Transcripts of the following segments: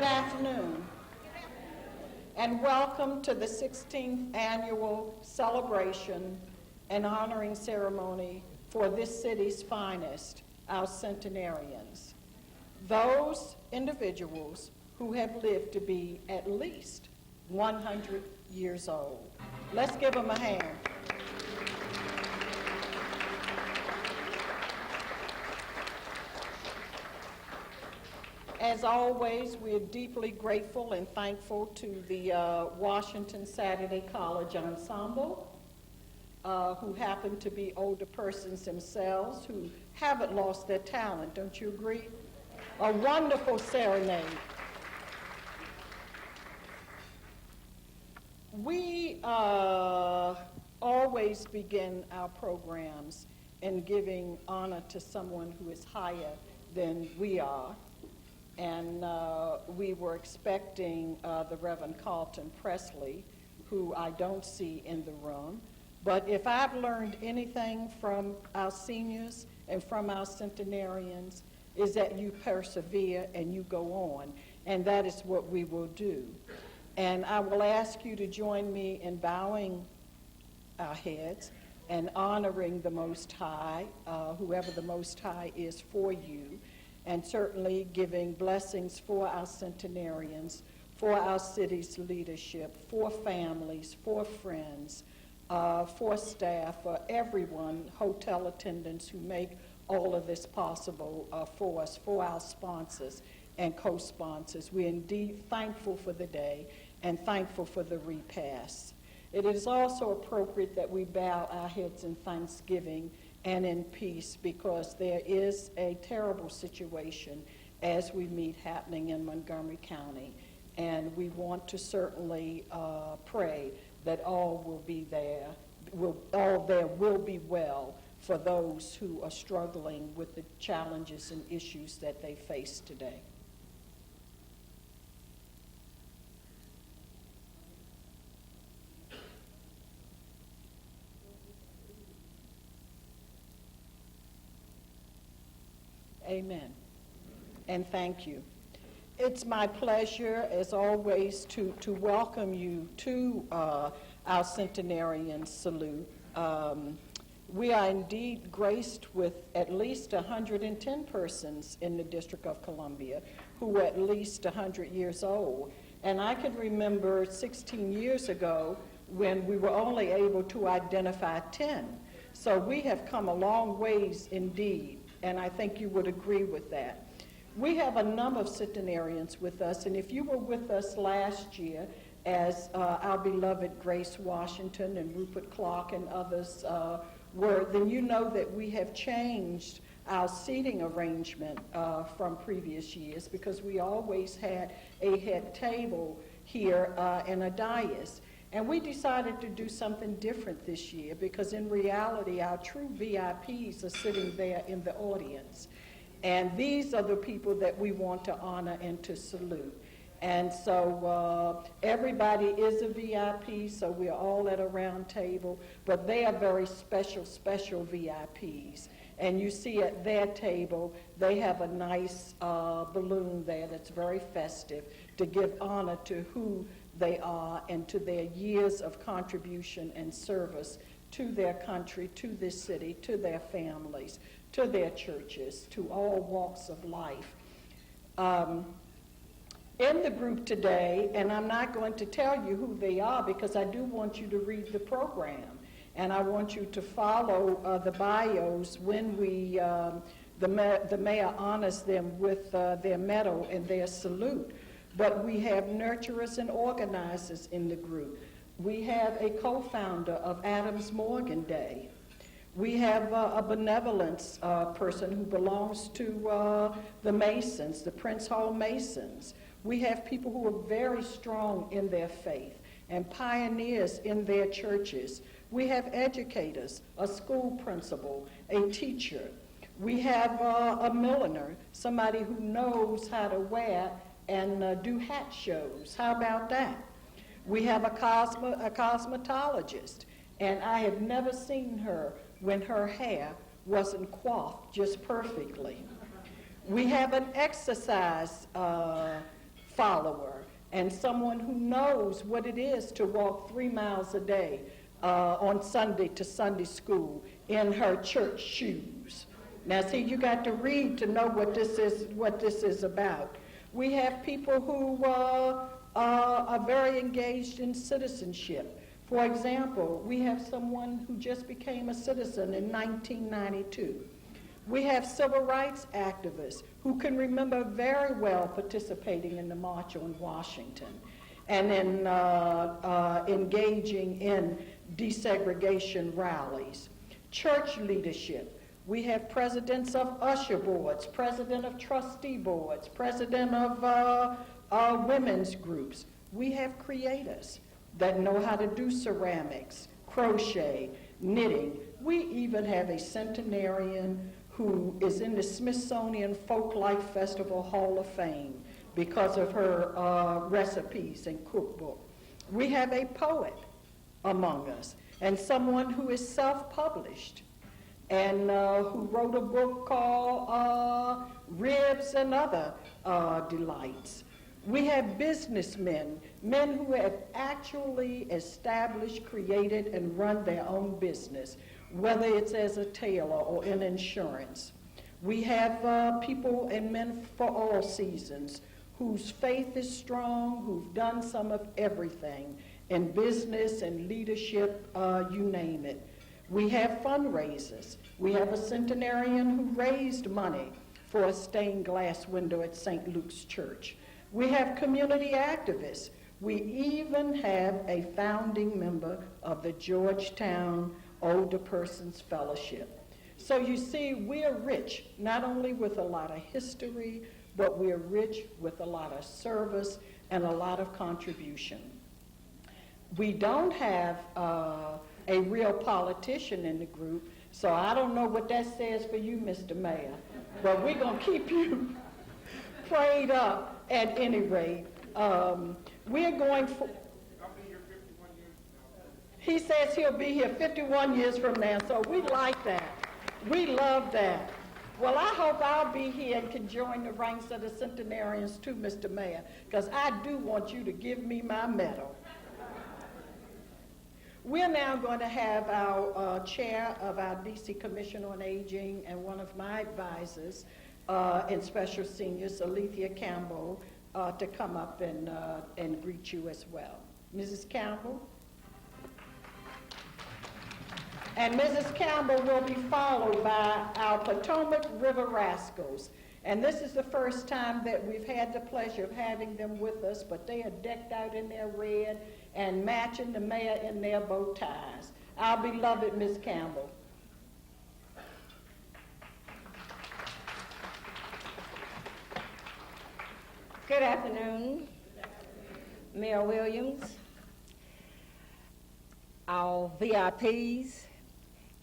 Good afternoon, and welcome to the 16th annual celebration and honoring ceremony for this city's finest, our centenarians. Those individuals who have lived to be at least 100 years old. Let's give them a hand. As always, we are deeply grateful and thankful to the Washington Saturday College Ensemble, who happen to be older persons themselves who haven't lost their talent, don't you agree? A wonderful serenade. We always begin our programs in giving honor to someone who is higher than we are. And we were expecting the Reverend Carlton Presley, who I don't see in the room. But if I've learned anything from our seniors and from our centenarians, is that you persevere and you go on. And that is what we will do. And I will ask you to join me in bowing our heads and honoring the Most High, whoever the Most High is for you, and certainly giving blessings for our centenarians, for our city's leadership, for families, for friends, for staff, for everyone, hotel attendants who make all of this possible for us, for our sponsors and co-sponsors. We're indeed thankful for the day and thankful for the repast. It is also appropriate that we bow our heads in thanksgiving and in peace, because there is a terrible situation as we meet happening in Montgomery County, and we want to certainly pray that all will be there, all there will be well for those who are struggling with the challenges and issues that they face today. Amen. And thank you. It's my pleasure, as always, to welcome you to our centenarian salute. We are indeed graced with at least 110 persons in the District of Columbia who are at least 100 years old. And I can remember 16 years ago when we were only able to identify 10. So we have come a long ways indeed. And I think you would agree with that. We have a number of centenarians with us, and if you were with us last year, as our beloved Grace Washington and Rupert Clark and others were, then you know that we have changed our seating arrangement from previous years, because we always had a head table here and a dais. And we decided to do something different this year, because in reality, our true VIPs are sitting there in the audience. And these are the people that we want to honor and to salute. And so everybody is a VIP, so we're all at a round table, but they are very special, special VIPs. And you see at their table, they have a nice balloon there that's very festive to give honor to who they are and to their years of contribution and service to their country, to this city, to their families, to their churches, to all walks of life. In the group today, and I'm not going to tell you who they are because I do want you to read the program, and I want you to follow the bios when we, the mayor honors them with their medal and their salute. But we have nurturers and organizers in the group. We have a co-founder of Adams Morgan Day. We have a benevolence person who belongs to the Masons, the Prince Hall Masons. We have people who are very strong in their faith and pioneers in their churches. We have educators, a school principal, a teacher. We have a milliner, somebody who knows how to wear and do hat shows. How about that? We have a cosmetologist, and I have never seen her when her hair wasn't coiffed just perfectly. We have an exercise follower and someone who knows what it is to walk 3 miles a day on Sunday to Sunday school in her church shoes. Now, see, you got to read to know what this is about. We have people who are very engaged in citizenship. For example, we have someone who just became a citizen in 1992. We have civil rights activists who can remember very well participating in the March on Washington and in engaging in desegregation rallies. Church leadership. We have presidents of usher boards, president of trustee boards, president of women's groups. We have creators that know how to do ceramics, crochet, knitting. We even have a centenarian who is in the Smithsonian Folklife Festival Hall of Fame because of her recipes and cookbook. We have a poet among us and someone who is self-published and who wrote a book called Ribs and Other Delights. We have businessmen, men who have actually established, created, and run their own business, whether it's as a tailor or in insurance. We have people and men for all seasons whose faith is strong, who've done some of everything in business and leadership, you name it. We have fundraisers. We have a centenarian who raised money for a stained glass window at St. Luke's Church. We have community activists. We even have a founding member of the Georgetown Older Persons Fellowship. So you see, we're rich, not only with a lot of history, but we're rich with a lot of service and a lot of contribution. We don't have a real politician in the group, so I don't know what that says for you, Mr. Mayor, but we're going to keep you prayed up at any rate. We're going for... He says he'll be here 51 years from now, so we like that. We love that. Well, I hope I'll be here and can join the ranks of the centenarians too, Mr. Mayor, because I do want you to give me my medal. We're now going to have our chair of our D.C. Commission on Aging and one of my advisors in Special Seniors, Alethea Campbell, to come up and greet you as well. Mrs. Campbell? And Mrs. Campbell will be followed by our Potomac River Rascals. And this is the first time that we've had the pleasure of having them with us, but they are decked out in their red and matching the mayor in their bow ties. Our beloved Miss Campbell. Good afternoon, Mayor Williams, our VIPs,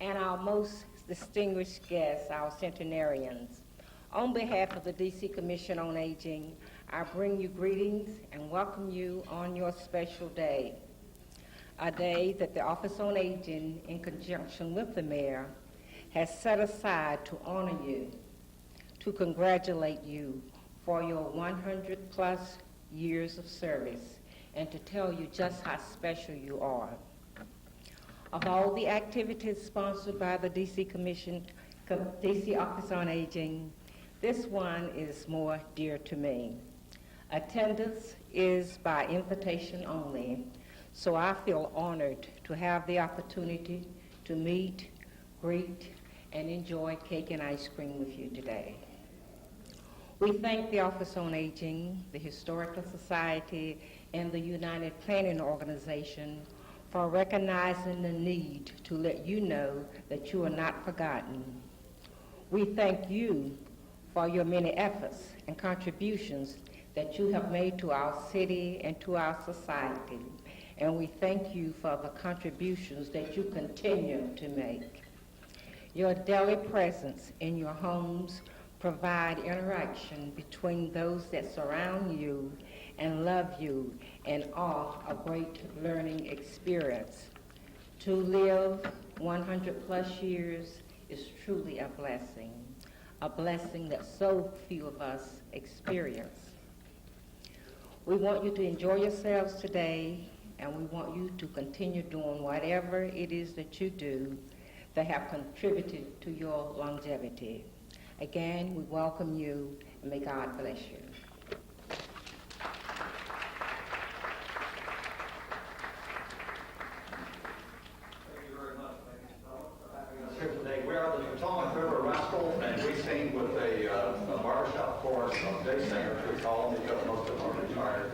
and our most distinguished guests, our centenarians. On behalf of the D.C. Commission on Aging, I bring you greetings and welcome you on your special day, a day that the Office on Aging, in conjunction with the mayor, has set aside to honor you, to congratulate you for your 100-plus years of service, and to tell you just how special you are. Of all the activities sponsored by the D.C. D.C. Office on Aging, this one is more dear to me. Attendance is by invitation only, so I feel honored to have the opportunity to meet, greet, and enjoy cake and ice cream with you today. We thank the Office on Aging, the Historical Society, and the United Planning Organization for recognizing the need to let you know that you are not forgotten. We thank you for your many efforts and contributions that you have made to our city and to our society. And we thank you for the contributions that you continue to make. Your daily presence in your homes provide interaction between those that surround you and love you and are a great learning experience. To live 100-plus years is truly a blessing that so few of us experience. We want you to enjoy yourselves today, and we want you to continue doing whatever it is that you do that have contributed to your longevity. Again, we welcome you, and may God bless you. Here today. We are the Potomac River Rascals, and we sing with a barbershop chorus of day singers, we call them, because most of them are retired.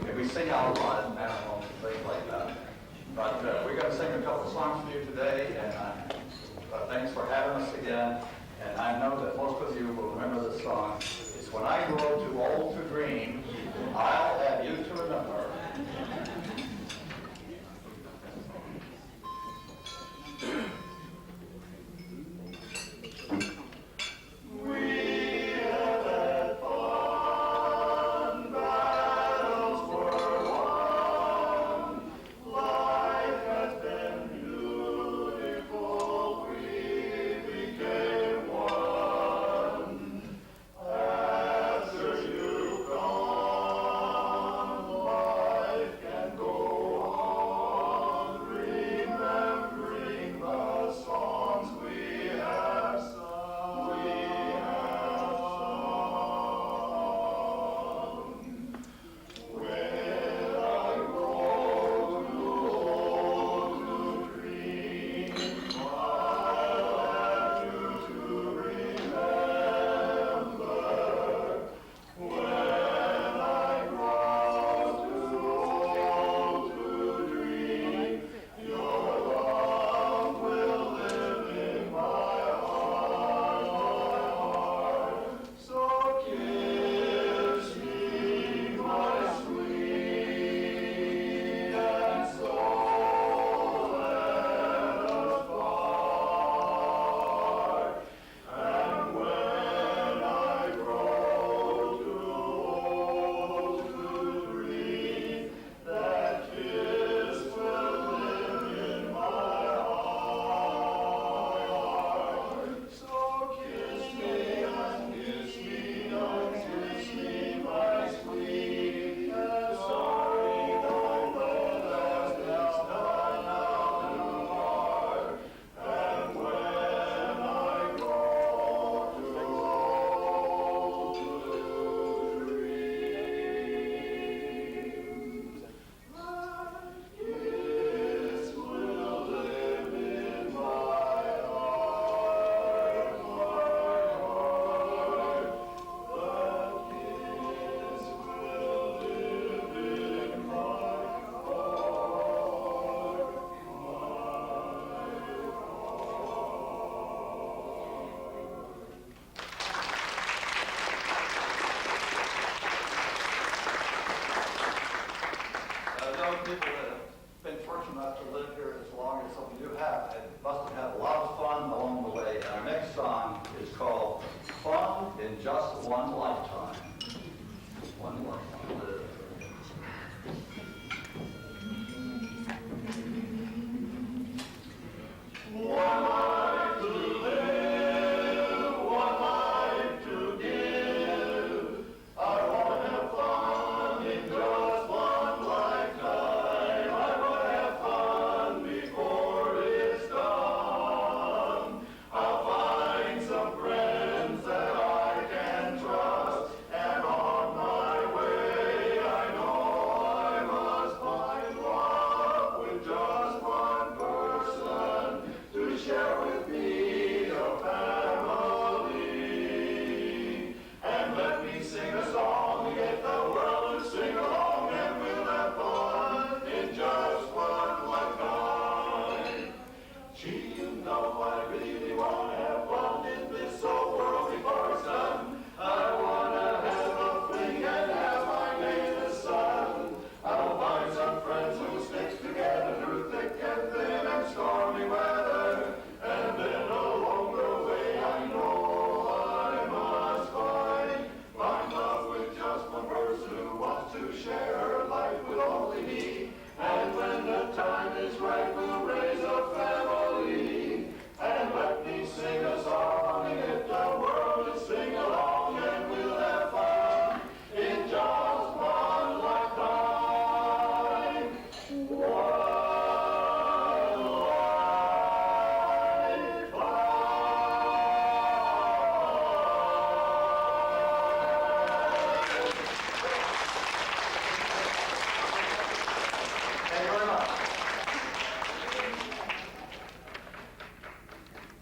And we sing out a lot in animals and things like that. But we're going to sing a couple songs for you today, and thanks for having us again. And I know that most of you will remember this song. It's "When I Grow Too Old to Dream, I'll Have You to Remember." People that have been fortunate enough to live here as long as some of you have, and must have had a lot of fun along the way. And our next song is called "Fun in Just One Lifetime." One lifetime. Friends that I can trust, and on my way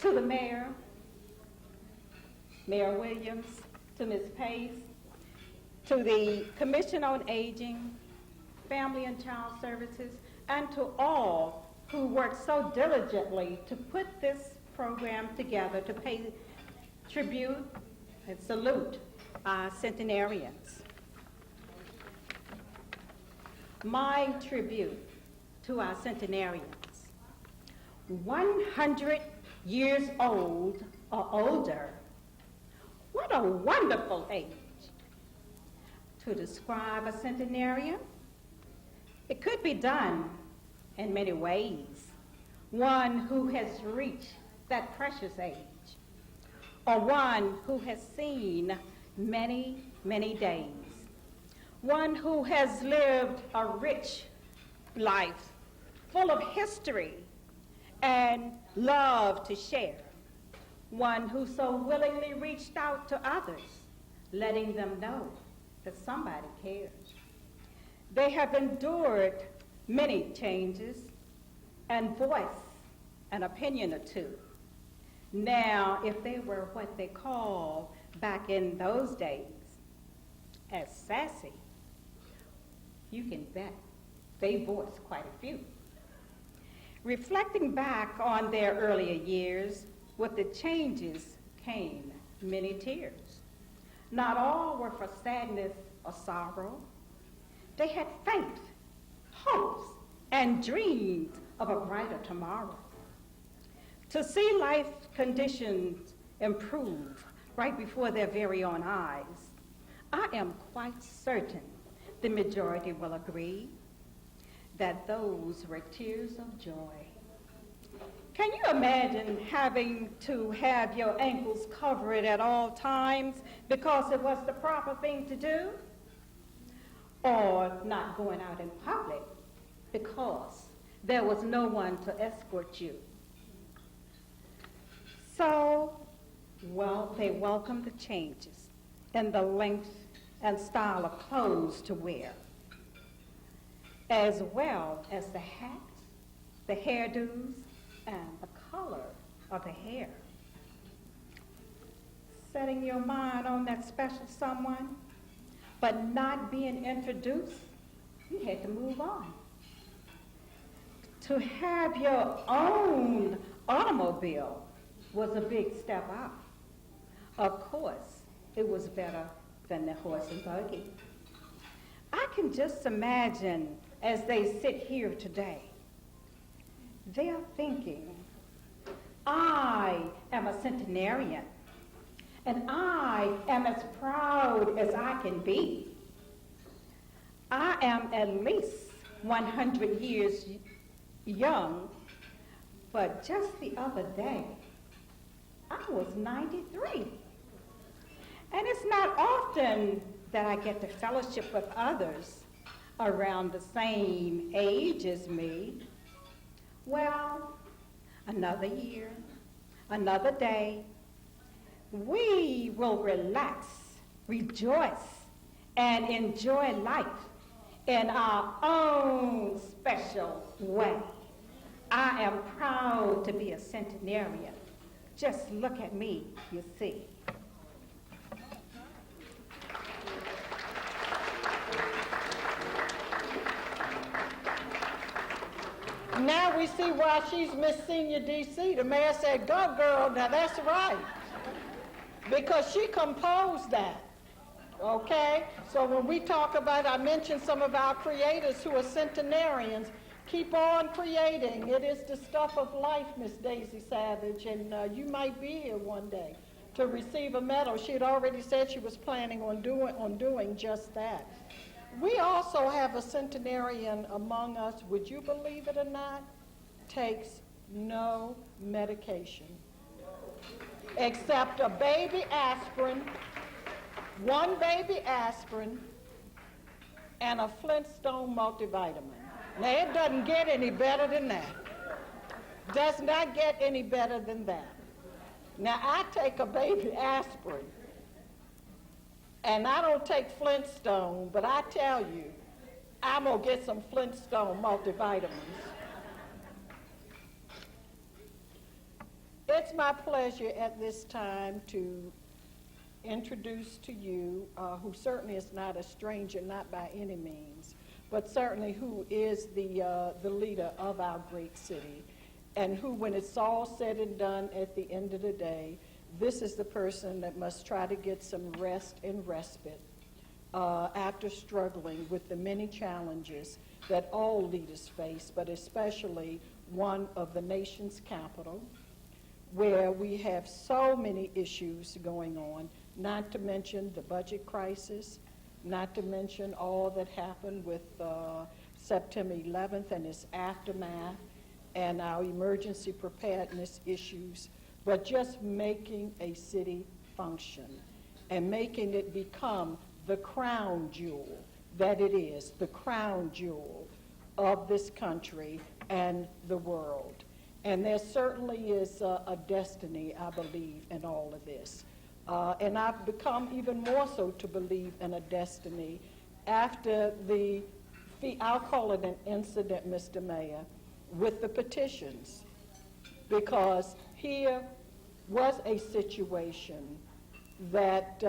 to the mayor, Mayor Williams, to Ms. Pace, to the Commission on Aging, Family and Child Services, and to all who worked so diligently to put this program together to pay tribute and salute our centenarians. My tribute to our centenarians. 100 years old or older. What a wonderful age. To describe a centenarian, it could be done in many ways. One who has reached that precious age, or one who has seen many, many days. One who has lived a rich life, full of history and love to share. One who so willingly reached out to others, letting them know that somebody cares. They have endured many changes and voiced an opinion or two. Now, if they were what they call back in those days as sassy, you can bet they voiced quite a few. Reflecting back on their earlier years, with the changes came many tears. Not all were for sadness or sorrow. They had faith, hopes, and dreams of a brighter tomorrow. To see life conditions improve right before their very own eyes, I am quite certain the majority will agree that those were tears of joy. Can you imagine having to have your ankles covered at all times because it was the proper thing to do? Or not going out in public because there was no one to escort you? So, well, they welcomed the changes in the length and style of clothes to wear, as well as the hats, the hairdos, and the color of the hair. Setting your mind on that special someone, but not being introduced, you had to move on. To have your own automobile was a big step up. Of course, it was better than the horse and buggy. I can just imagine as they sit here today, they're thinking, I am a centenarian, and I am as proud as I can be. I am at least 100 years young, but just the other day, I was 93. And it's not often that I get to fellowship with others around the same age as me. Well, another year, another day, we will relax, rejoice, and enjoy life in our own special way. I am proud to be a centenarian. Just look at me, you see. Now we see why she's Miss Senior DC. The mayor said, go girl, now that's right. Because she composed that, okay? So when we talk about, I mentioned some of our creators who are centenarians. Keep on creating. It is the stuff of life, Miss Daisy Savage, and you might be here one day to receive a medal. She had already said she was planning on doing just that. We also have a centenarian among us, would you believe it or not, takes no medication except a baby aspirin, one baby aspirin, and a Flintstone multivitamin. Now, it doesn't get any better than that. Does not get any better than that. Now, I take a baby aspirin, and I don't take Flintstone, but I tell you, I'm going to get some Flintstone multivitamins. It's my pleasure at this time to introduce to you, who certainly is not a stranger, not by any means, but certainly who is the leader of our great city, and who, when it's all said and done at the end of the day, this is the person that must try to get some rest and respite after struggling with the many challenges that all leaders face, but especially one of the nation's capital, where we have so many issues going on, not to mention the budget crisis, not to mention all that happened with September 11th and its aftermath, and our emergency preparedness issues, but just making a city function and making it become the crown jewel that it is, the crown jewel of this country and the world. And there certainly is a destiny, I believe, in all of this. And I've become even more so to believe in a destiny after I'll call it an incident, Mr. Mayor, with the petitions. Because here was a situation that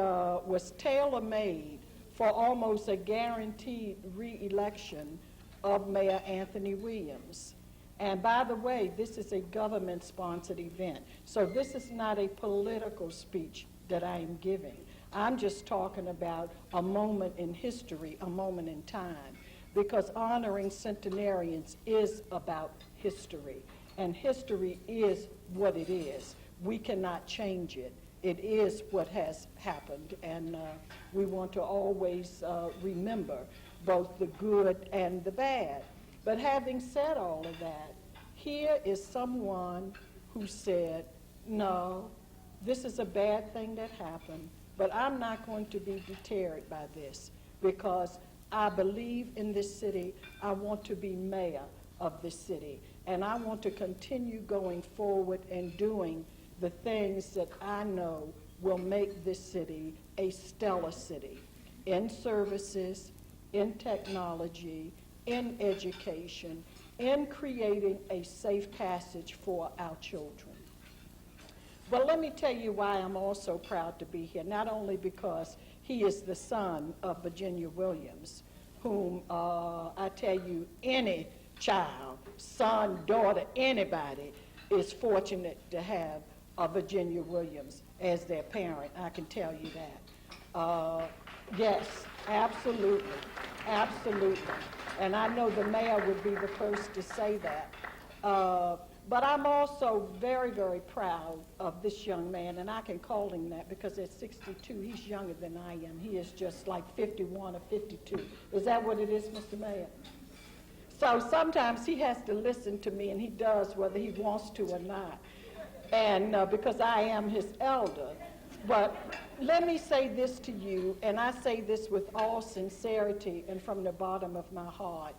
was tailor-made for almost a guaranteed re-election of Mayor Anthony Williams. And by the way, this is a government-sponsored event. So this is not a political speech that I am giving. I'm just talking about a moment in history, a moment in time, because honoring centenarians is about history, and history is what it is. We cannot change it. It is what has happened, and we want to always remember both the good and the bad. But having said all of that, here is someone who said, no, this is a bad thing that happened, but I'm not going to be deterred by this because I believe in this city. I want to be mayor of this city, and I want to continue going forward and doing the things that I know will make this city a stellar city in services, in technology, in education, in creating a safe passage for our children. But let me tell you why I'm also proud to be here, not only because he is the son of Virginia Williams, whom I tell you, any child, son, daughter, anybody is fortunate to have Virginia Williams as their parent. I can tell you that. Yes, absolutely, absolutely. And I know the mayor would be the first to say that. But I'm also very, very proud of this young man, and I can call him that because at 62, he's younger than I am. He is just like 51 or 52. Is that what it is, Mr. Mayor? So sometimes he has to listen to me, and he does whether he wants to or not. And because I am his elder. But let me say this to you, and I say this with all sincerity and from the bottom of my heart.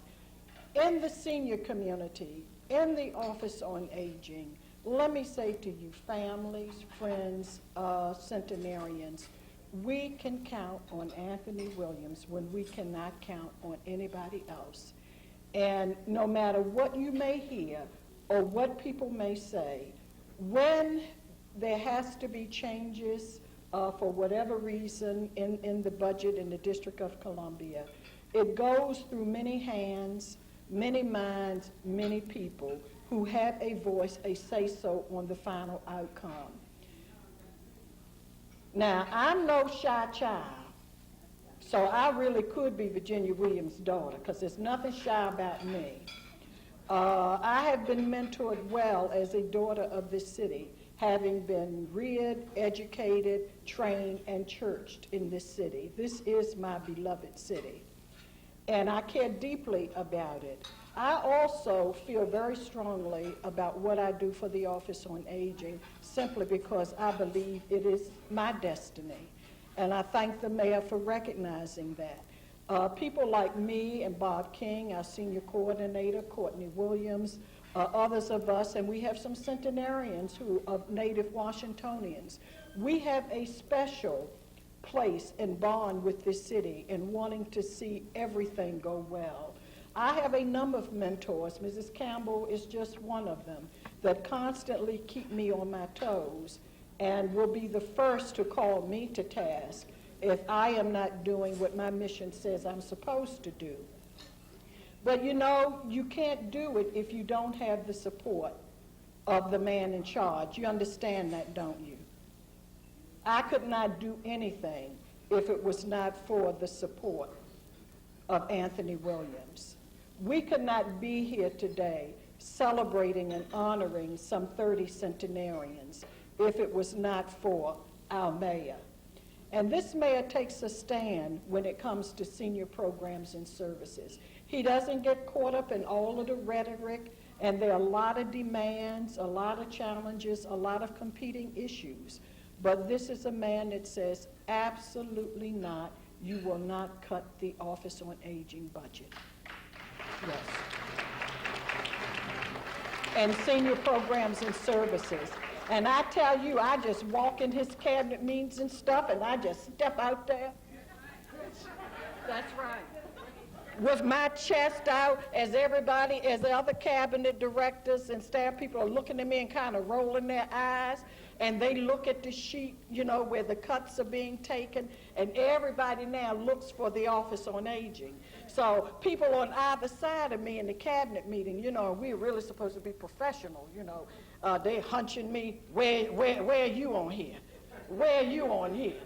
In the senior community, in the Office on Aging, let me say to you, families, friends, centenarians, we can count on Anthony Williams when we cannot count on anybody else. And no matter what you may hear or what people may say, when there has to be changes for whatever reason in the budget in the District of Columbia, it goes through many hands, many minds, many people who have a voice, a say-so on the final outcome. Now, I'm no shy child, so I really could be Virginia Williams' daughter because there's nothing shy about me. I have been mentored well as a daughter of this city, having been reared, educated, trained, and churched in this city. This is my beloved city, and I care deeply about it. I also feel very strongly about what I do for the Office on Aging, simply because I believe it is my destiny, and I thank the mayor for recognizing that. People like me and Bob King, our senior coordinator, Courtney Williams, others of us, and we have some centenarians who are native Washingtonians. We have a special place and bond with this city and wanting to see everything go well. I have a number of mentors. Mrs. Campbell is just one of them that constantly keep me on my toes and will be the first to call me to task if I am not doing what my mission says I'm supposed to do. But you know, you can't do it if you don't have the support of the man in charge. You understand that, don't you? I could not do anything if it was not for the support of Anthony Williams. We could not be here today celebrating and honoring some 30 centenarians if it was not for our mayor. And this mayor takes a stand when it comes to senior programs and services. He doesn't get caught up in all of the rhetoric, and there are a lot of demands, a lot of challenges, a lot of competing issues. But this is a man that says, absolutely not, you will not cut the Office on Aging budget. Yes. And senior programs and services. And I tell you, I just walk in his cabinet meetings and stuff, and I just step out there. That's right. With my chest out, as everybody, as the other cabinet directors and staff people are looking at me and kind of rolling their eyes, and they look at the sheet, you know, where the cuts are being taken, and everybody now looks for the Office on Aging. So people on either side of me in the cabinet meeting, you know, we're really supposed to be professional, you know. They're hunching me, where are you on here? Where are you on here?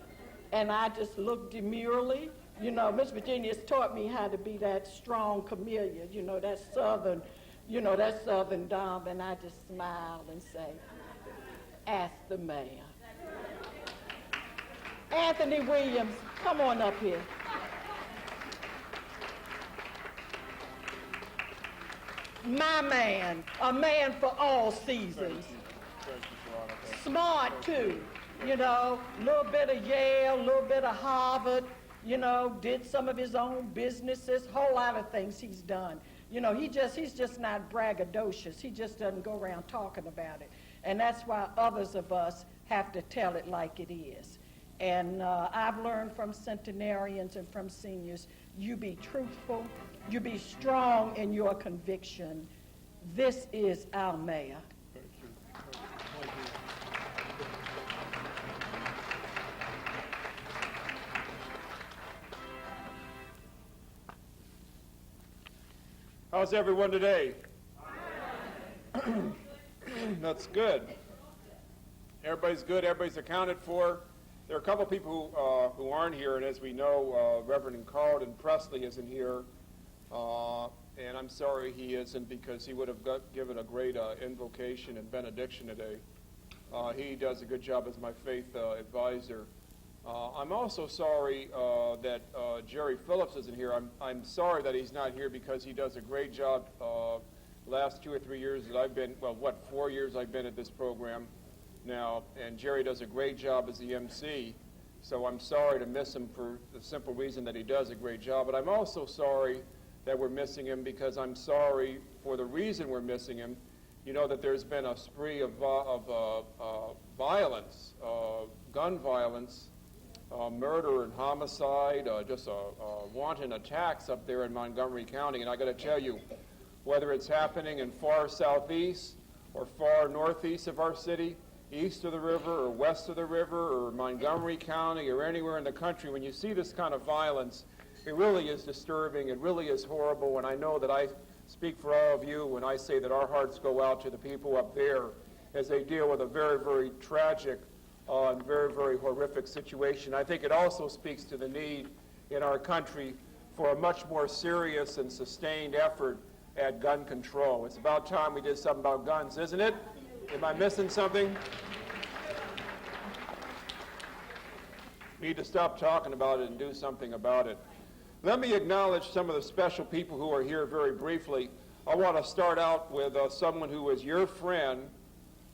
And I just look demurely. You know, Miss Virginia's taught me how to be that strong chameleon, you know, that southern dom, and I just smile and say, ask the mayor. Anthony Williams, come on up here. My man, a man for all seasons. Smart too, you know, a little bit of Yale, a little bit of Harvard, you know, did some of his own businesses, whole lot of things he's done. You know, he's just not braggadocious. He just doesn't go around talking about it. And that's why others of us have to tell it like it is. And I've learned from centenarians and from seniors, you be truthful, you be strong in your conviction. This is our mayor. How's everyone today? That's good. Everybody's good. Everybody's accounted for. There are a couple people who aren't here, and as we know, Reverend Carlton Presley isn't here, and I'm sorry he isn't because he would have given a great invocation and benediction today. He does a good job as my faith advisor. I'm also sorry that Jerry Phillips isn't here. I'm sorry that he's not here because he does a great job. Last 2 or 3 years that I've been, 4 years I've been at this program now, and Jerry does a great job as the MC. So I'm sorry to miss him for the simple reason that he does a great job. But I'm also sorry that we're missing him because I'm sorry for the reason we're missing him. You know that there's been a spree of violence, gun violence, murder and homicide, just wanton attacks up there in Montgomery County. And I got to tell you, whether it's happening in far southeast or far northeast of our city, east of the river or west of the river or Montgomery County or anywhere in the country, when you see this kind of violence, it really is disturbing. It really is horrible. And I know that I speak for all of you when I say that our hearts go out to the people up there as they deal with a very, very tragic and very, very horrific situation. I think it also speaks to the need in our country for a much more serious and sustained effort at gun control. It's about time we did something about guns, isn't it? Am I missing something? We need to stop talking about it and do something about it. Let me acknowledge some of the special people who are here very briefly. I want to start out with someone who is your friend.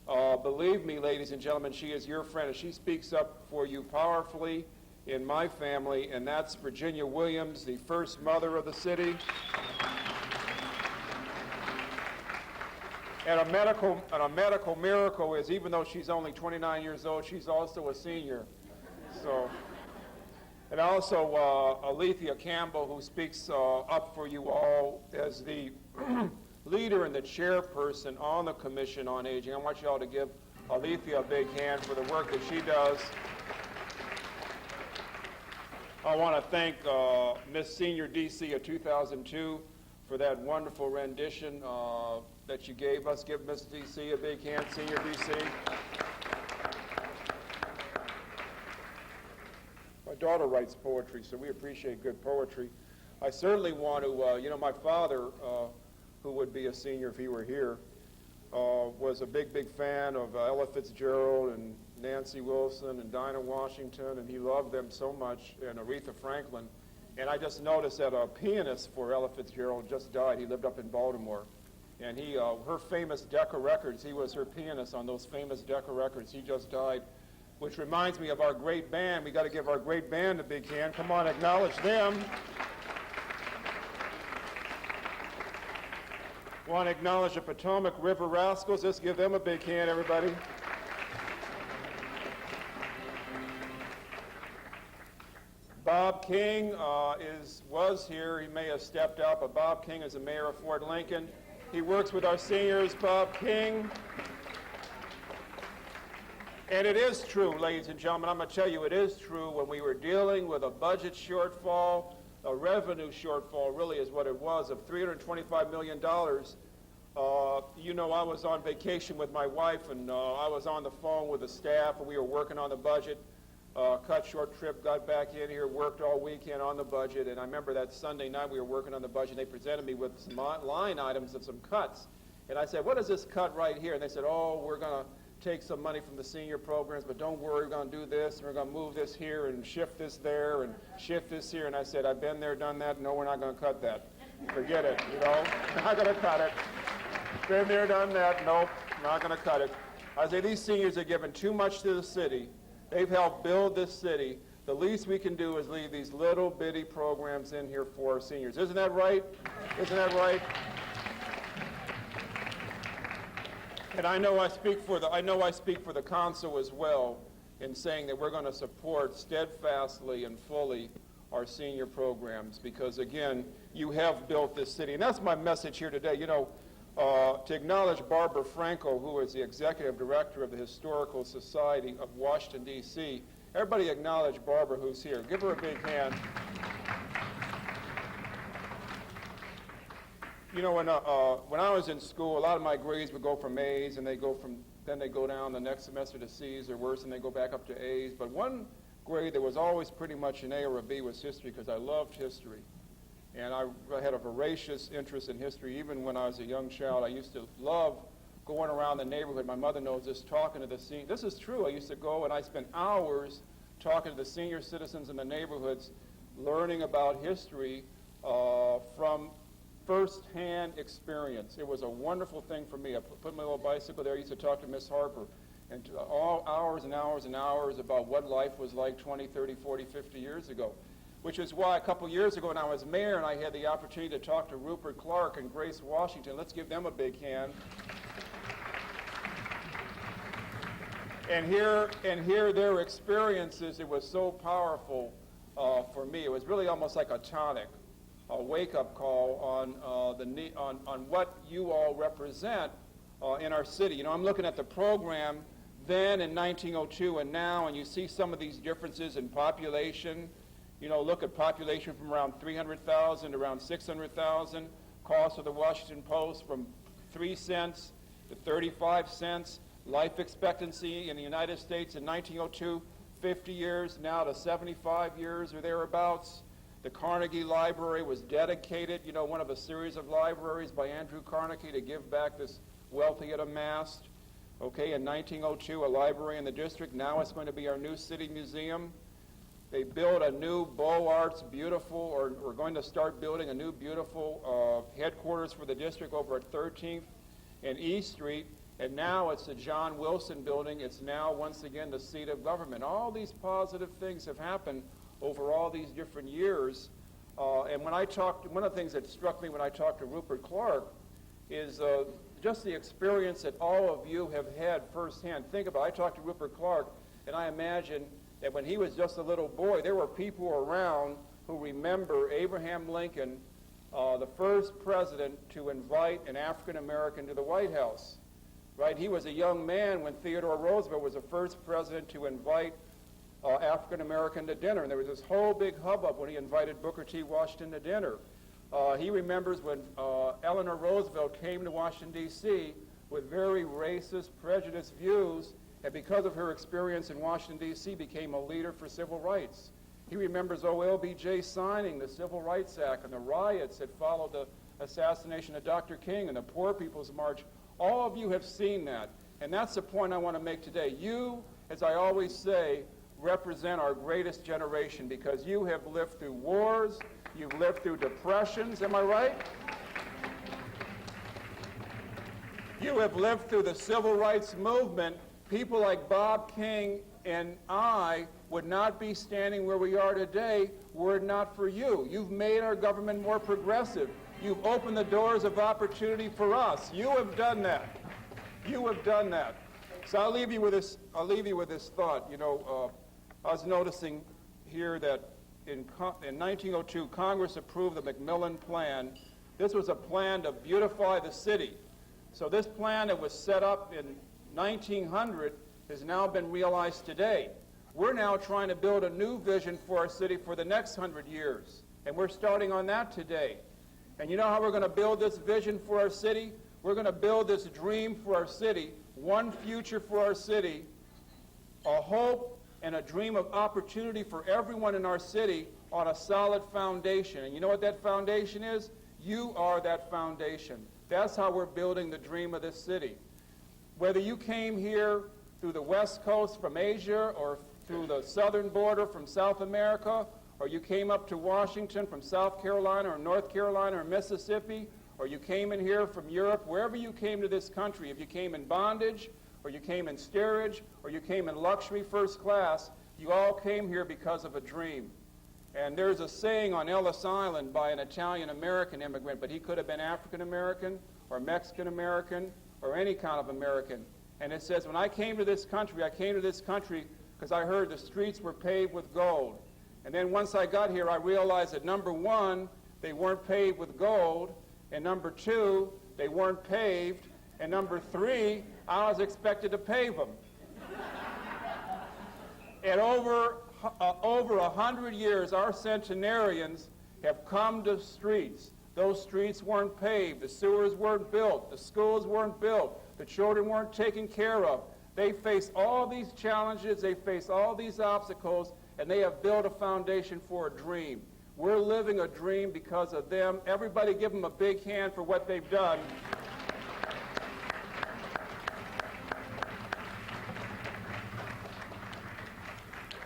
Believe me, ladies and gentlemen, she is your friend, and she speaks up for you powerfully in my family, and that's Virginia Williams, the first mother of the city. And a medical miracle is, even though she's only 29 years old, she's also a senior. So And also Alethea Campbell, who speaks up for you all as the leader and the chairperson on the Commission on Aging. I want you all to give Alethea a big hand for the work that she does. I want to thank Miss Senior DC of 2002 for that wonderful rendition that you gave us. Give Miss DC a big hand, Senior DC. My daughter writes poetry, so we appreciate good poetry. I certainly want to, my father, who would be a senior if he were here, was a big, big fan of Ella Fitzgerald and Nancy Wilson and Dinah Washington, and he loved them so much, and Aretha Franklin. And I just noticed that a pianist for Ella Fitzgerald just died. He lived up in Baltimore. And her famous Decca records, he was her pianist on those famous Decca records. He just died, which reminds me of our great band. We got to give our great band a big hand. Come on, acknowledge them. Want to acknowledge the Potomac River Rascals. Let's give them a big hand, everybody. Bob King was here. He may have stepped out, but Bob King is the mayor of Fort Lincoln. He works with our seniors, Bob King. And it is true, ladies and gentlemen, I'm going to tell you, it is true. When we were dealing with a budget shortfall, a revenue shortfall really is what it was, of $325 million. I was on vacation with my wife, and I was on the phone with the staff, and we were working on the budget. Cut short trip, got back in here, worked all weekend on the budget, and I remember that Sunday night we were working on the budget, and they presented me with some line items of some cuts. And I said, what is this cut right here? And they said, oh, we're going to take some money from the senior programs, but don't worry, we're going to do this, and we're going to move this here, and shift this there, and shift this here. And I said, I've been there, done that. No, we're not going to cut that. Forget it, not going to cut it. Been there, done that. Nope, not going to cut it. I say, these seniors are giving too much to the city. They've helped build this city. The least we can do is leave these little bitty programs in here for our seniors. Isn't that right? Isn't that right? And I know I speak for the council as well in saying that we're going to support steadfastly and fully our senior programs because, again, you have built this city. And that's my message here today. To acknowledge Barbara Franco, who is the executive director of the Historical Society of Washington, D.C. Everybody acknowledge Barbara, who's here. Give her a big hand. When I was in school, a lot of my grades would go from A's, and then they go down the next semester to C's or worse, and they go back up to A's. But one grade that was always pretty much an A or a B was history, because I loved history. And I had a voracious interest in history. Even when I was a young child, I used to love going around the neighborhood. My mother knows this, talking to the seniors. This is true. I used to go and I spent hours talking to the senior citizens in the neighborhoods, learning about history from first-hand experience. It was a wonderful thing for me. I put my little bicycle there. I used to talk to Miss Harper and all hours and hours and hours about what life was like 20, 30, 40, 50 years ago. Which is why a couple years ago when I was mayor and I had the opportunity to talk to Rupert Clark and Grace Washington. Let's give them a big hand. And hear their experiences. It was so powerful for me. It was really almost like a tonic, a wake-up call on what you all represent in our city. I'm looking at the program then in 1902 and now, and you see some of these differences in population. Look at population from around 300,000 to around 600,000. Cost of the Washington Post from 3 cents to 35 cents. Life expectancy in the United States in 1902, 50 years, now to 75 years or thereabouts. The Carnegie Library was dedicated, one of a series of libraries by Andrew Carnegie to give back this wealth he had amassed. Okay, in 1902, a library in the district. Now it's going to be our new city museum. They built a new Beaux Arts beautiful, or we're going to start building a new beautiful headquarters for the district over at 13th and E Street. And now it's the John Wilson building. It's now once again the seat of government. All these positive things have happened over all these different years. And when I talked, one of the things that struck me when I talked to Rupert Clark is just the experience that all of you have had firsthand. Think about it. I talked to Rupert Clark, and I imagine that when he was just a little boy, there were people around who remember Abraham Lincoln, the first president to invite an African American to the White House. Right? He was a young man when Theodore Roosevelt was the first president to invite African American to dinner. And there was this whole big hubbub when he invited Booker T. Washington to dinner. He remembers when Eleanor Roosevelt came to Washington, D.C. with very racist, prejudiced views, and because of her experience in Washington, D.C., became a leader for civil rights. He remembers LBJ signing the Civil Rights Act and the riots that followed the assassination of Dr. King and the Poor People's March. All of you have seen that, and that's the point I want to make today. You, as I always say, represent our greatest generation because you have lived through wars, you've lived through depressions, am I right? You have lived through the civil rights movement. People like Bob King and I would not be standing where we are today were it not for you. You've made our government more progressive. You've opened the doors of opportunity for us. You have done that. You have done that. So I'll leave you with this thought. You know, I was noticing here that in 1902, Congress approved the Macmillan Plan. This was a plan to beautify the city. So this plan that was set up in 1900 has now been realized today. We're now trying to build a new vision for our city for the next 100 years, and we're starting on that today. And you know how we're going to build this vision for our city? We're going to build this dream for our city, one future for our city, a hope and a dream of opportunity for everyone in our city on a solid foundation. And you know what that foundation is? You are that foundation. That's how we're building the dream of this city. Whether you came here through the West Coast from Asia or through the southern border from South America, or you came up to Washington from South Carolina or North Carolina or Mississippi, or you came in here from Europe, wherever you came to this country, if you came in bondage, or you came in steerage, or you came in luxury first class, you all came here because of a dream. And there's a saying on Ellis Island by an Italian-American immigrant, but he could have been African-American or Mexican-American or any kind of American. And it says, when I came to this country because I heard the streets were paved with gold. And then once I got here, I realized that number one, they weren't paved with gold, and number two, they weren't paved, and number three, I was expected to pave them. And over 100 years, our centenarians have come to streets. Those streets weren't paved, the sewers weren't built, the schools weren't built, the children weren't taken care of. They face all these challenges, they face all these obstacles, and they have built a foundation for a dream. We're living a dream because of them. Everybody give them a big hand for what they've done.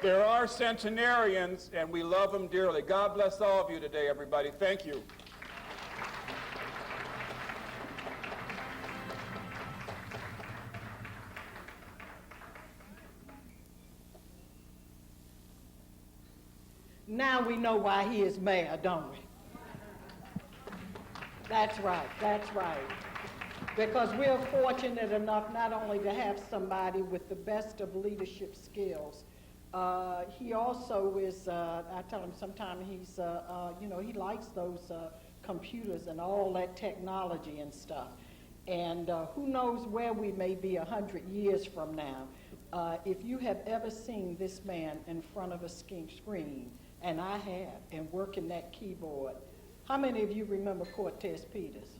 There are centenarians, and we love them dearly. God bless all of you today, everybody. Thank you. Now we know why he is mayor, don't we? That's right, that's right. Because we're fortunate enough not only to have somebody with the best of leadership skills, he also is, I tell him sometimes he's, he likes those computers and all that technology and stuff. And who knows where we may be 100 years from now. If you have ever seen this man in front of a screen, and I have, and working that keyboard, how many of you remember Cortez Peters?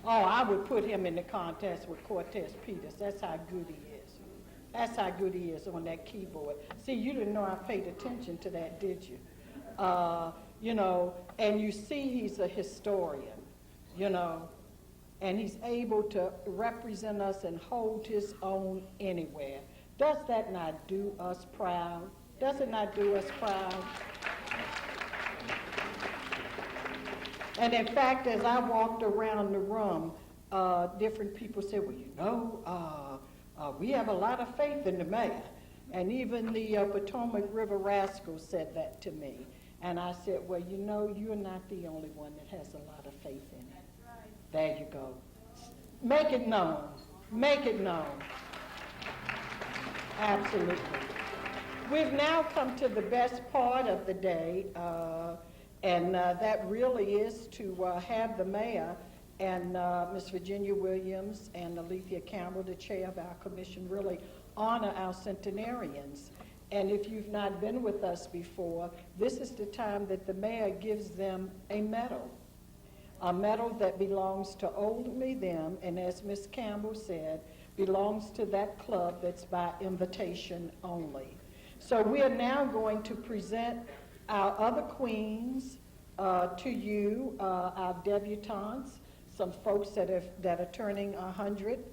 Oh, I would put him in the contest with Cortez Peters. That's how good he is. That's how good he is on that keyboard. See, you didn't know I paid attention to that, did you? And you see he's a historian, and he's able to represent us and hold his own anywhere. Does that not do us proud? Does it not do us proud? And in fact, as I walked around the room, different people said, well, we have a lot of faith in the mayor. And even the Potomac River Rascals said that to me. And I said, well, you're not the only one that has a lot of faith in it. That's right. There you go. Make it known. Make it known. Absolutely. We've now come to the best part of the day, and that really is to have the mayor and Ms. Virginia Williams and Alethea Campbell, the chair of our commission, really honor our centenarians. And if you've not been with us before, this is the time that the mayor gives them a medal that belongs to only them, and as Ms. Campbell said, belongs to that club that's by invitation only. So we are now going to present our other queens to you, our debutantes, some folks that are turning 100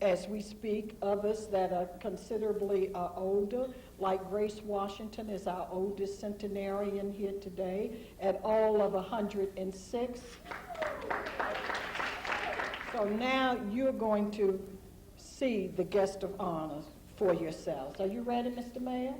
as we speak, others that are considerably older, like Grace Washington is our oldest centenarian here today at all of 106. So now you're going to see the guest of honor for yourselves. Are you ready, Mr. Mayor?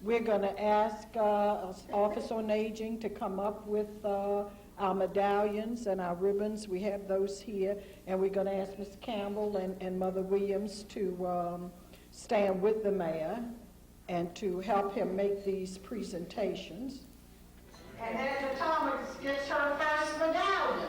We're going to ask Office on Aging to come up with our medallions and our ribbons. We have those here. And we're going to ask Ms. Campbell and Mother Williams to stand with the mayor and to help him make these presentations. And then Thomas gets her first medallion.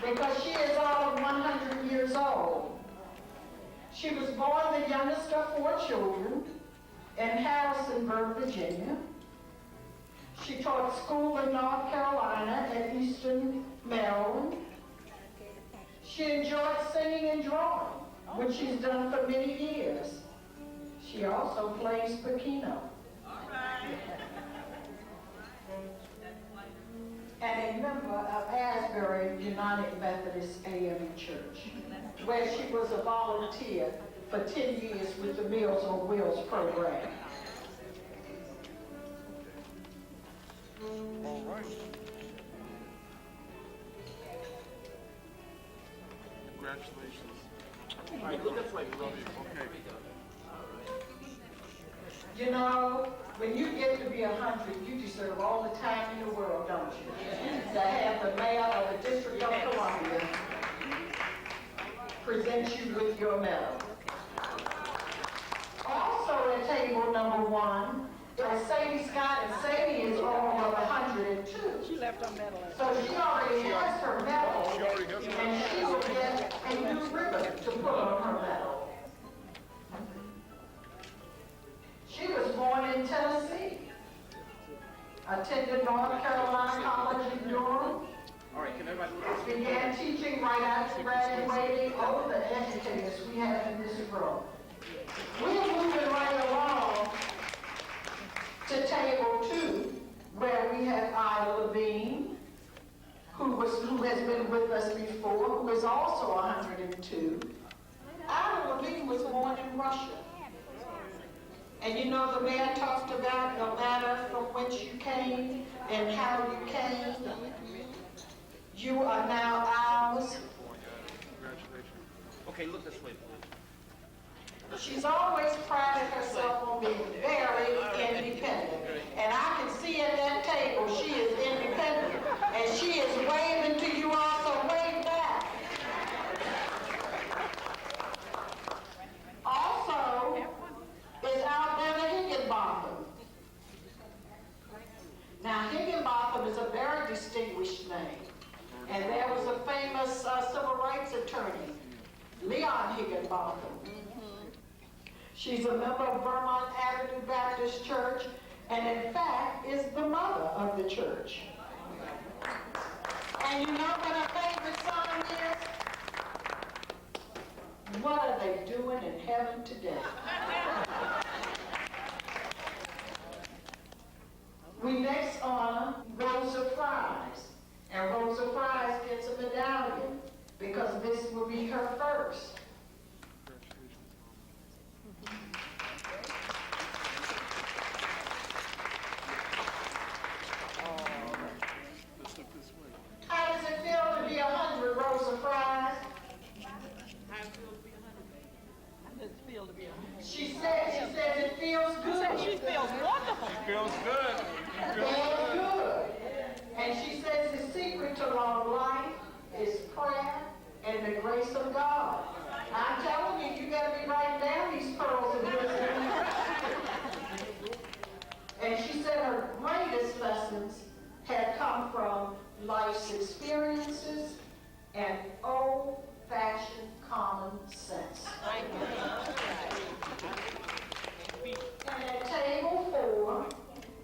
Because she is all of 100 years old. She was born the youngest of 4 children in Harrisonburg, Virginia. She taught school in North Carolina at Eastern, Maryland. She enjoyed singing and drawing, which she's done for many years. She also plays piano. And a member of Asbury United Methodist AME Church, where she was a volunteer for 10 years with the Meals on Wheels program. All right. Congratulations. All right, look at like love you. Okay. You know, when you get to be 100, you deserve all the time in the world, don't you? To have the mayor of the District of Columbia present you with your medal. Also at table number 1 is Sadie Scott, and Sadie is all of 102. She left her medal. So she already has her medal, and she will get a new ribbon to put on her medal. She was born in Tennessee, attended North Carolina College in Durham, began teaching right after graduating. All the educators we have in this room. We're moving right along to table 2, where we have Ida Levine, who has been with us before, who is also 102. Ida Levine was born in Russia. And you know, the mayor talked about the matter from whence you came and how you came. You are now ours. Okay, look this way. She's always prided herself on being very independent. And I can see at that table she is independent. And she is waving to you all, so wave back. Also, is Alabama Higginbotham. Now, Higginbotham is a very distinguished name. And there was a famous civil rights attorney, Leon Higginbotham. She's a member of Vermont Avenue Baptist Church, and in fact, is the mother of the church. And you know what her favorite song is? What are they doing in heaven today? We next honor Rosa Fries. And Rosa Fries gets a medallion because this will be her first. How does it feel to be 100, Rosa Fries? How does it feel to be 100? She said the grace of God. I'm telling you, you got to be writing down these pearls of wisdom. And she said her greatest lessons had come from life's experiences and old-fashioned common sense. And at table 4,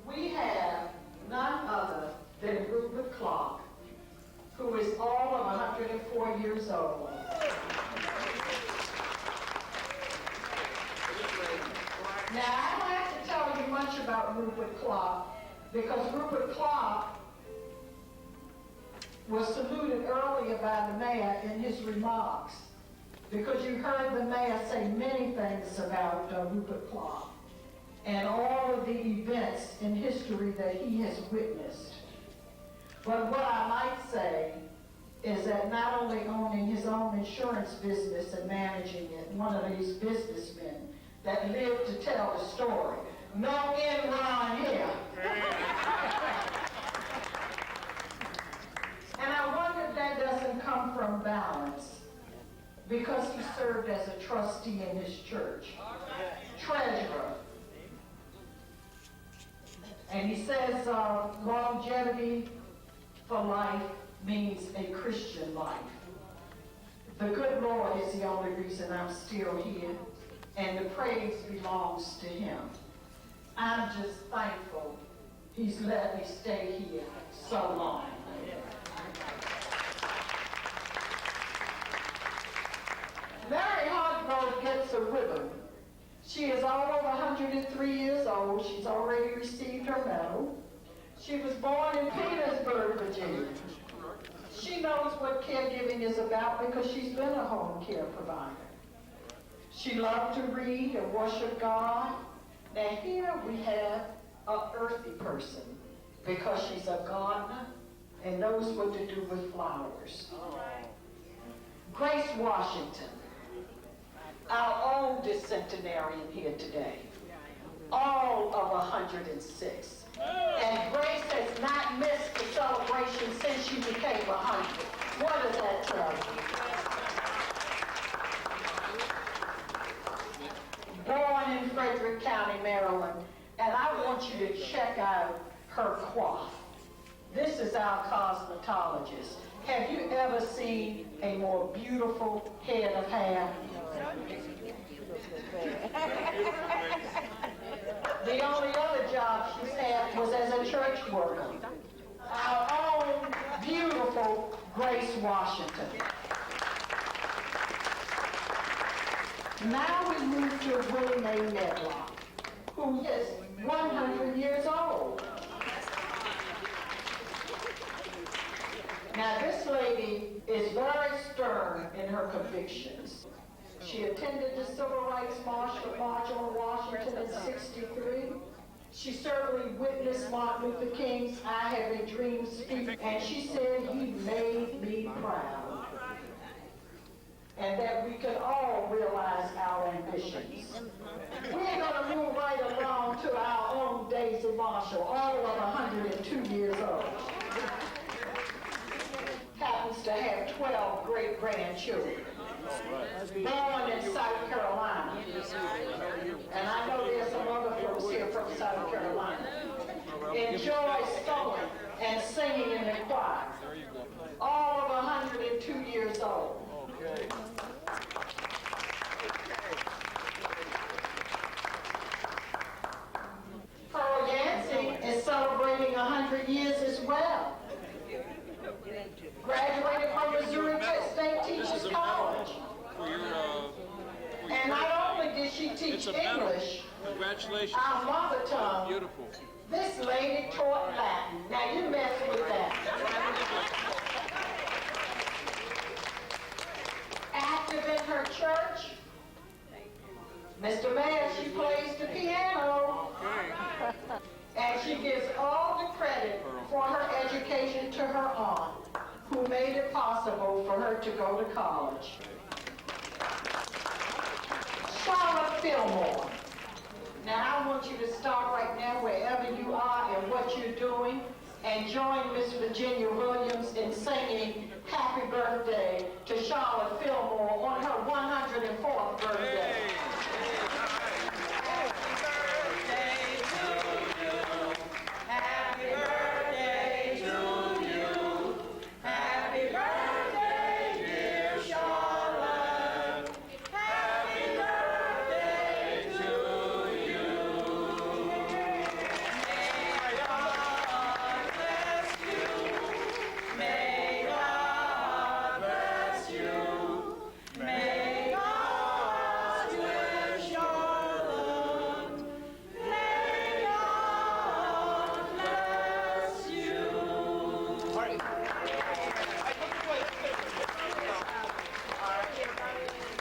we have none other than Rupert Clark, who is all of 104 years old. Now, I don't have to tell you much about Rupert Clark, because Rupert Clark was saluted earlier by the mayor in his remarks, because you heard the mayor say many things about Rupert Clark and all of the events in history that he has witnessed. But what I might say is that not only owning his own insurance business and managing it, one of these businessmen that lived to tell the story. No Enron here. And I wonder if that doesn't come from balance, because he served as a trustee in his church, treasurer. And he says longevity for life means a Christian life. The good Lord is the only reason I'm still here, and the praise belongs to him. I'm just thankful he's let me stay here so long. Mary Hargrove gets a ribbon. She is all over 103 years old. She's already received her medal. She was born in Petersburg, Virginia. She knows what caregiving is about because she's been a home care provider. She loved to read and worship God. Now here we have an earthy person because she's a gardener and knows what to do with flowers. Grace Washington, our oldest centenarian here today, all of 106. And Grace has not missed the celebration since she became 100. What does that tell you? Born in Frederick County, Maryland, and I want you to check out her coif. This is our cosmetologist. Have you ever seen a more beautiful head of hair? The only other job she's had was as a church worker. Our own beautiful Grace Washington. Now we move to Willie Mae Medlock, who is 100 years old. Now this lady is very stern in her convictions. She attended the Civil Rights March on Washington in '63. She certainly witnessed Martin Luther King's I Have a Dream speech, and she said, "He made me proud." And that we could all realize our ambitions. We're going to move right along to our own Daisy Marshall, all of 102 years old. Happens to have 12 great-grandchildren. Born in South Carolina. And I know there's some other folks here from South Carolina. Enjoys sewing and singing in the choir. All of 102 years old. Pearl Yancey is celebrating 100 years as well. Graduated from Missouri State Teachers College. And not only did she teach English, Congratulations. our mother tongue, Beautiful. this lady taught Latin. Now you mess with that. Active in her church, Mr. Mayor, she plays the piano. And she gives all the credit for her education to her aunt, who made it possible for her to go to college. Charlotte Fillmore. Now I want you to start right now wherever you are and what you're doing, and and join Miss Virginia Williams in singing Happy Birthday to Charlotte Fillmore on her 104th birthday.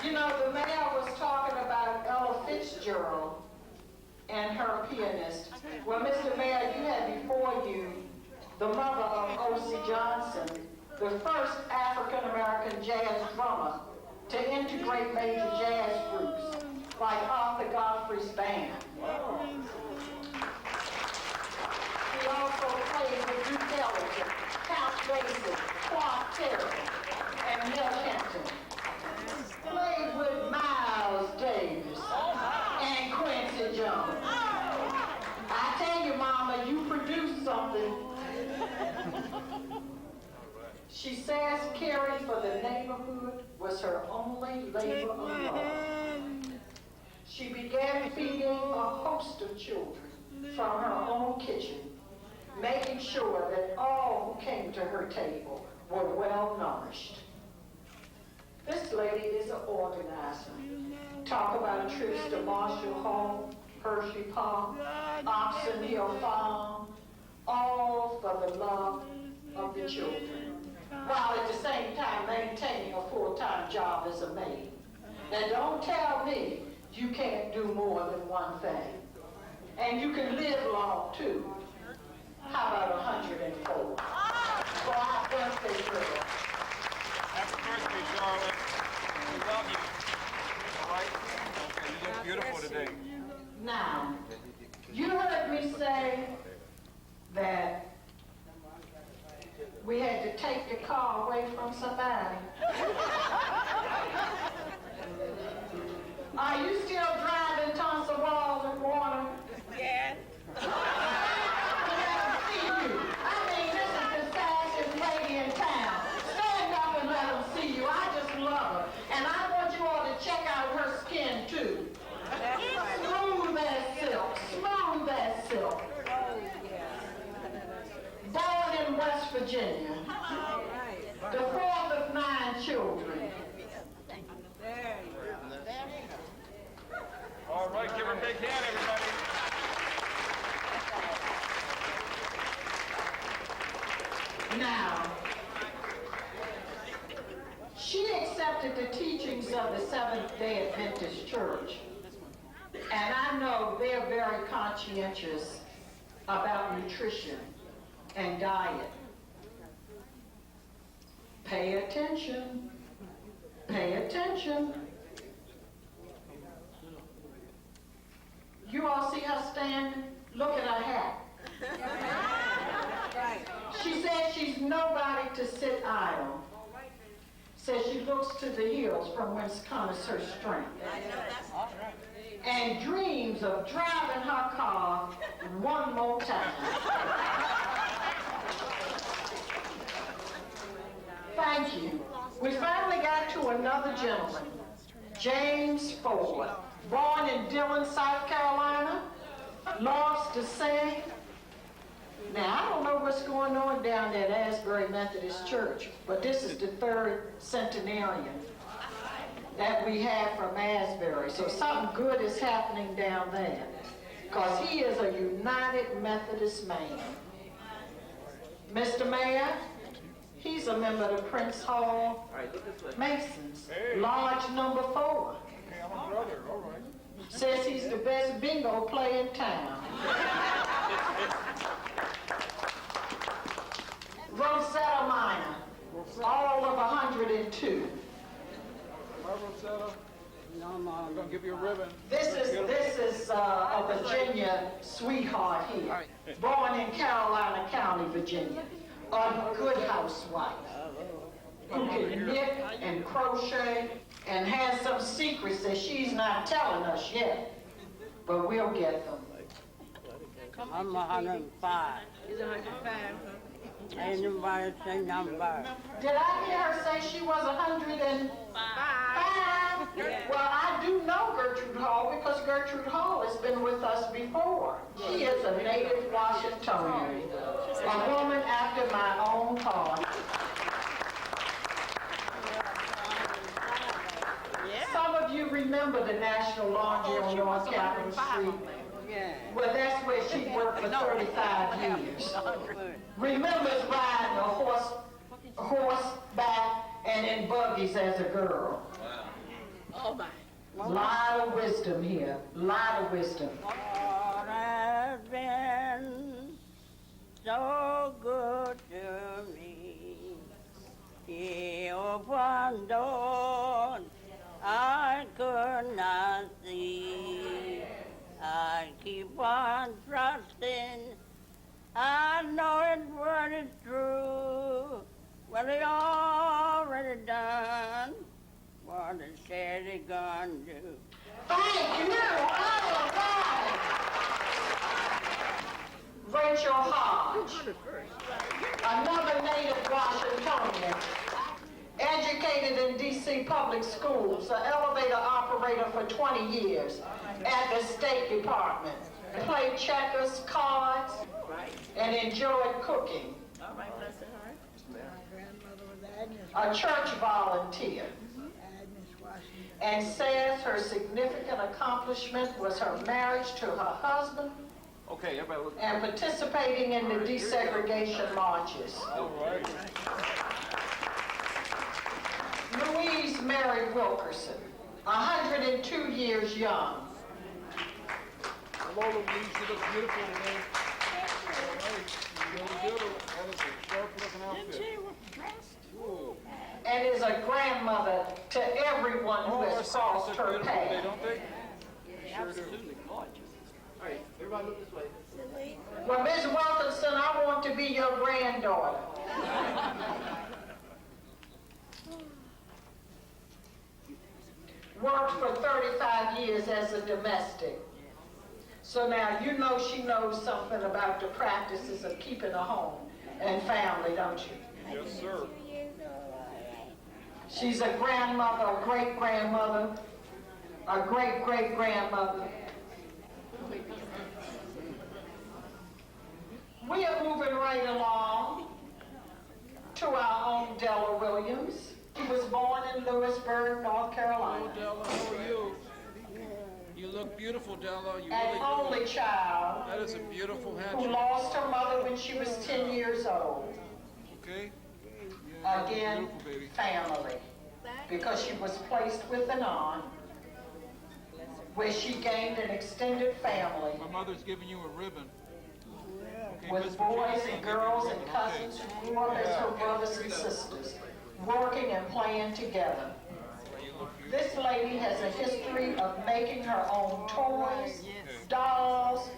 You know, the mayor was talking about Ella Fitzgerald and her pianist. Well, Mr. Mayor, you had before you the mother of O.C. Johnson, the first African-American jazz drummer to integrate major jazz groups like Arthur Godfrey's band. He also played with Duke Ellington, Count Basie, Clark Terry, and Mel Hampton. Played with Miles Davis and Quincy Jones. I tell you, Mama, you produced something. She says caring for the neighborhood was her only labor of love. She began feeding a host of children from her own kitchen, making sure that all who came to her table were well nourished. This lady is an organizer. Talk about trips to Marshall Hall, Hershey Park, Oxon Hill Farm, all for the love of the children, while at the same time maintaining a full-time job as a maid. Now don't tell me you can't do more than one thing. And you can live long too. How about 104? For our birthday girl. Happy birthday, Charlotte. We love you. All right? You look beautiful today. Now, you heard me say that we had to take the car away from somebody. Are you still driving Tonsil Walls and Water? Yes. See you. I mean, this is the fastest lady in town. Stand up and let them see you. I just love her. And I want you all to check out her skin, too. Smooth as silk. Smooth as silk. Born in West Virginia. The fourth of 9 children. All right, give her a big hand, everybody. Now, she accepted the teachings of the Seventh-day Adventist Church. And I know they're very conscientious about nutrition and diet. Pay attention. Pay attention. You all see her standing? Look at her hat. She says she's nobody to sit idle. Says she looks to the hills from whence cometh her strength. And dreams of driving her car one more time. Thank you. We finally got to another gentleman, James Ford, born in Dillon, South Carolina, loves to sing. Now, I don't know what's going on down there at Asbury Methodist Church, but this is the 3rd centenarian that we have from Asbury. So something good is happening down there, because he is a United Methodist man. Mr. Mayor, he's a member of the Prince Hall Masons, lodge number 4. Okay, I'm a brother, all right. Says he's the best bingo player in town. Rosetta Minor, all of 102. Rosetta, I'm going to give you a ribbon. This is of the Virginia sweetheart here, born in Carolina County, Virginia, a good housewife who can knit and crochet and has some secrets that she's not telling us yet, but we'll get them. I'm 105. He's 105, huh? Ain't nobody say number. Did I hear her say she was 105? Well, I do know Gertrude Hall because Gertrude Hall has been with us before. She is a native Washingtonian, a woman after my own heart. Some of you remember the National Laundry on North Capitol Street. Well, that's where she worked for 35 years. Remembers riding a horseback and in buggies as a girl. Oh, my. Lot of wisdom here, lot of wisdom. God has been so good to me. He opened doors I could not see. I keep on trusting. I know it was true. What he already done, what he said he gonna do. Thank you, all right. Rachel Hodge, another native Washingtonian, educated in D.C. public schools, an elevator operator for 20 years at the State Department, played checkers, cards, and enjoyed cooking. A church volunteer, and says her significant accomplishment was her marriage to her husband Okay, everybody look. and participating in the desegregation marches. All right. Louise Mary Wilkerson, 102 years young. Hello, Louise. You look beautiful today. All right. You really do. That is a sharp-looking outfit. Ooh. And is a grandmother to everyone who has crossed Look her beautiful today, path. don't they? Sure do. All right, everybody look this way. Well, Ms. Wilkinson, I want to be your granddaughter. Worked for 35 years as a domestic. So now you know she knows something about the practices of keeping a home and family, don't you? Yes, sir. She's a grandmother, a great-grandmother, a great-great-grandmother. We are moving right along to our own Della Williams. She was born in Lewisburg, North Carolina. Hello, Della. How are you? You look beautiful, Della. You An really only do. child That is a beautiful who hatchet. lost her mother when she was 10 years old. Okay? Yeah, you look Again, beautiful, baby. family. Because she was placed with an aunt where she gained an extended family My mother's giving you a ribbon. Okay, with Miss boys Virginia's and gonna give you a girls and ribbon, cousins okay? who grew up as her brothers and sisters, working and playing together. You look beautiful. This lady has a history of making her own toys, dolls,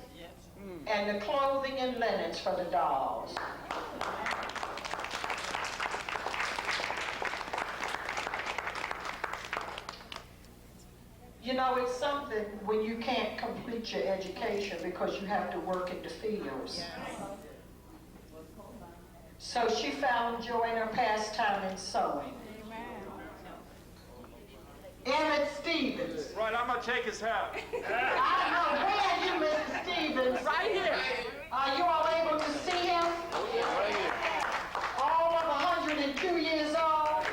and the clothing and linens for the dolls. You know, it's something when you can't complete your education because you have to work in the fields. So she found joy in her pastime in sewing. Emmett Stevens. Right, I'm going to take his hat. I know, where are you, Mr. Stevens? Right here. Are you all able to see him? Right here. All of 102 years old?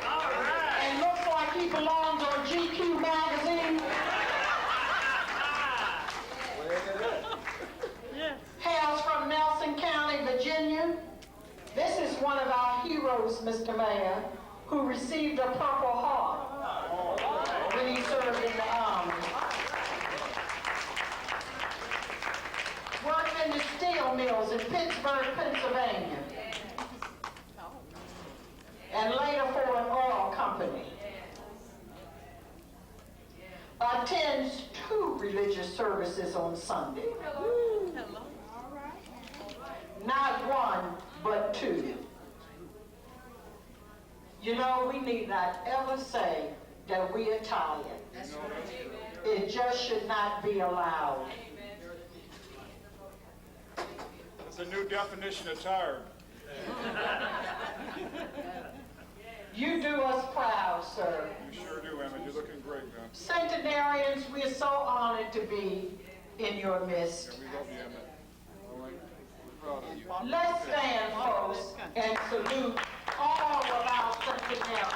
And looks like he belongs on GQ magazine? Hails from Nelson County, Virginia. This is one of our heroes, Mr. Mayor, who received a Purple Heart when he served in the Army. Worked in the steel mills in Pittsburgh, Pennsylvania. And later for an oil company. Attends 2 religious services on Sunday. Not 1, but 2. You know, we need not ever say that we are tired. It just should not be allowed. It's a new definition of tired. You do us proud, sir. You sure do, Emma. You're looking great, man. Centenarians, we are so honored to be in your midst. Yeah, we love you, Emma. All right. We're proud of you. Let's stand, folks, and salute all of our centenarians.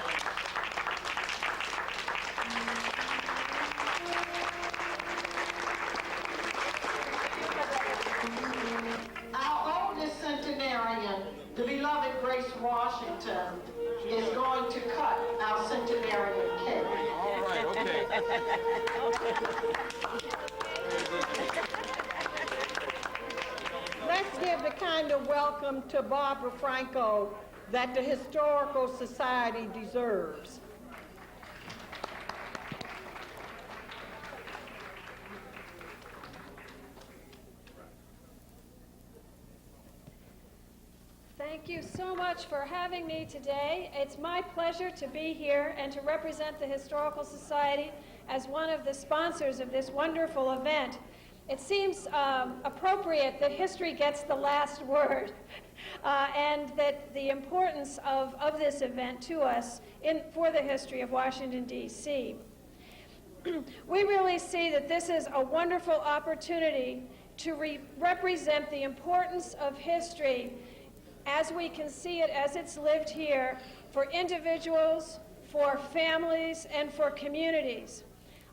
Our oldest centenarian, the beloved Grace Washington, is going to cut our centenarian cake. All right, okay. Let's give the kind of welcome to Barbara Franco that the Historical Society deserves. Thank you so much for having me today. It's my pleasure to be here and to represent the Historical Society as one of the sponsors of this wonderful event. It seems appropriate that history gets the last word and that the importance of this event to us for the history of Washington, D.C. We really see that this is a wonderful opportunity to represent the importance of history as we can see it as it's lived here for individuals, for families, and for communities.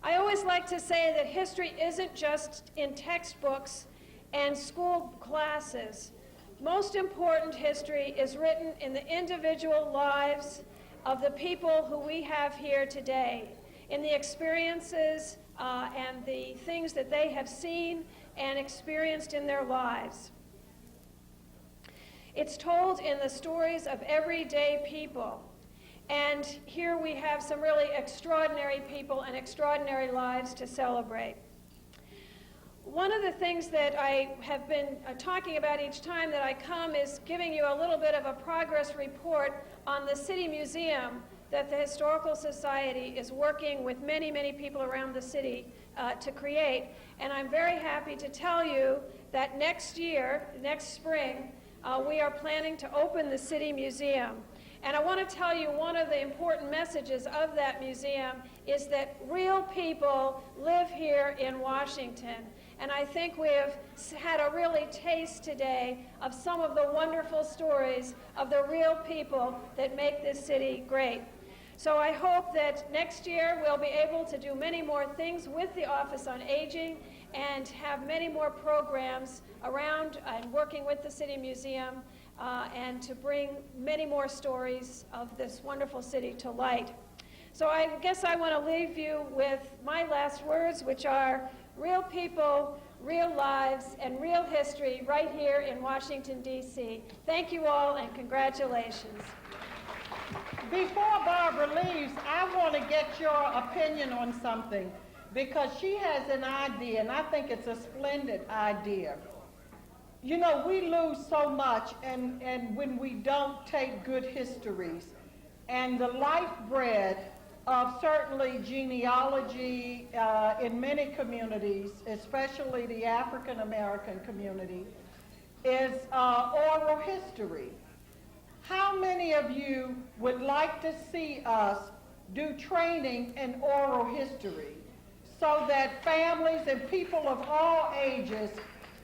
I always like to say that history isn't just in textbooks and school classes. Most important history is written in the individual lives of the people who we have here today, in the experiences and the things that they have seen and experienced in their lives. It's told in the stories of everyday people. And here we have some really extraordinary people and extraordinary lives to celebrate. One of the things that I have been talking about each time that I come is giving you a little bit of a progress report on the City Museum that the Historical Society is working with many, many people around the city to create. And I'm very happy to tell you that next year, next spring, we are planning to open the City Museum. And I want to tell you one of the important messages of that museum is that real people live here in Washington. And I think we have had a really taste today of some of the wonderful stories of the real people that make this city great. So I hope that next year we'll be able to do many more things with the Office on Aging and have many more programs around and working with the City Museum and to bring many more stories of this wonderful city to light. So I guess I want to leave you with my last words, which are real people, real lives, and real history right here in Washington, D.C. Thank you all, and congratulations. Before Barbara leaves, I want to get your opinion on something, because she has an idea, and I think it's a splendid idea. You know, we lose so much and when we don't take good histories. And the lifeblood of certainly genealogy in many communities, especially the African American community, is oral history. How many of you would like to see us do training in oral history so that families and people of all ages